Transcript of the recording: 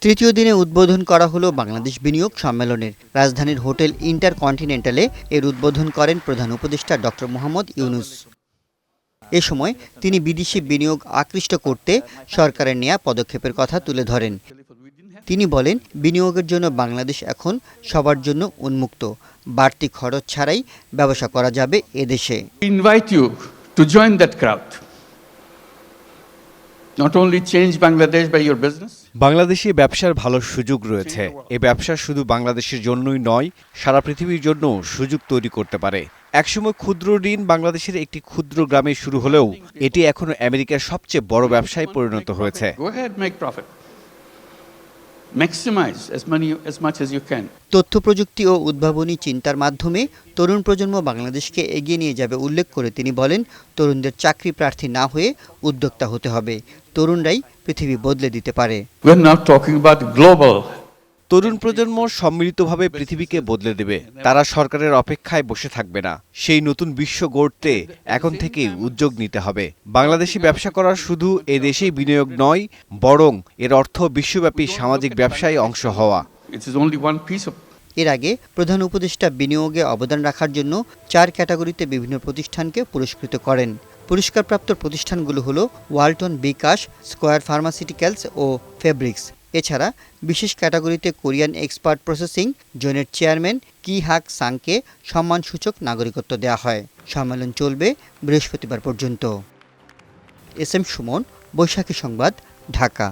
তৃতীয় দিনে উদ্বোধন করা হলো বাংলাদেশ বিনিয়োগ সম্মেলনের। রাজধানীর হোটেল ইন্টারকন্টিনেন্টালে এর উদ্বোধন করেন প্রধান উপদেষ্টা ডক্টর মোহাম্মদ ইউনূস। এ সময় তিনি বিদেশি বিনিয়োগ আকৃষ্ট করতে সরকারের নেয়া পদক্ষেপের কথা তুলে ধরেন। তিনি বলেন, বিনিয়োগের জন্য বাংলাদেশ এখন সবার জন্য উন্মুক্ত। বাড়তি খরচ ছাড়াই ব্যবসা করা যাবে এদেশে। Invite you to join that crowd. Not only change Bangladesh by your business. বাংলাদেশে ব্যবসার ভালো সুযোগ রয়েছে। এই ব্যবসা শুধু বাংলাদেশের জন্যই নয়, সারা পৃথিবীর জন্য সুযোগ তৈরি করতে পারে। একসময় ক্ষুদ্র ঋণ বাংলাদেশের একটি ক্ষুদ্র গ্রামে শুরু হলেও এটি এখন আমেরিকার সবচেয়ে বড় ব্যবসায় পরিণত হয়েছে। Go ahead, make profit. Maximize as much as you can. তথ্য প্রযুক্তি ও উদ্ভাবনী চিন্তার মাধ্যমে তরুণ প্রজন্ম বাংলাদেশকে এগিয়ে নিয়ে যাবে উল্লেখ করে তিনি বলেন, তরুণদের চাকরি প্রার্থী না হয়ে উদ্যোক্তা হতে হবে। তরুণরাই পৃথিবী বদলে দিতে পারে। We are now talking about global. তরুণ প্রজন্ম সম্মিলিতভাবে পৃথিবীকে বদলে দেবে। তারা সরকারের অপেক্ষায় বসে থাকবে না। সেই নতুন বিশ্ব গড়তে এখন থেকেই উদ্যোগ নিতে হবে। বাংলাদেশি ব্যবসা করার শুধু এ দেশেই বিনিয়োগ নয়, বরং এর অর্থ বিশ্বব্যাপী সামাজিক ব্যবসায় অংশ হওয়া। It is only one piece of. এর আগে প্রধান উপদেষ্টা বিনিয়োগে অবদান রাখার জন্য 4 ক্যাটাগরিতে বিভিন্ন প্রতিষ্ঠানকে পুরস্কৃত করেন। পুরস্কারপ্রাপ্ত প্রতিষ্ঠানগুলো হলো ওয়ালটন বিকাশ, স্কয়ার ফার্মাসিউটিক্যালস ও ফেব্রিক্স। এছাড়া বিশেষ ক্যাটাগরিতে কোরিয়ান এক্সপার্ট প্রসেসিং জোনের চেয়ারম্যান কি হাক সাংকে সম্মানসূচক নাগরিকত্ব দেওয়া হয়। সম্মেলন চলবে বৃহস্পতিবার পর্যন্ত। এস এম সুমন, বৈশাখী সংবাদ, ঢাকা।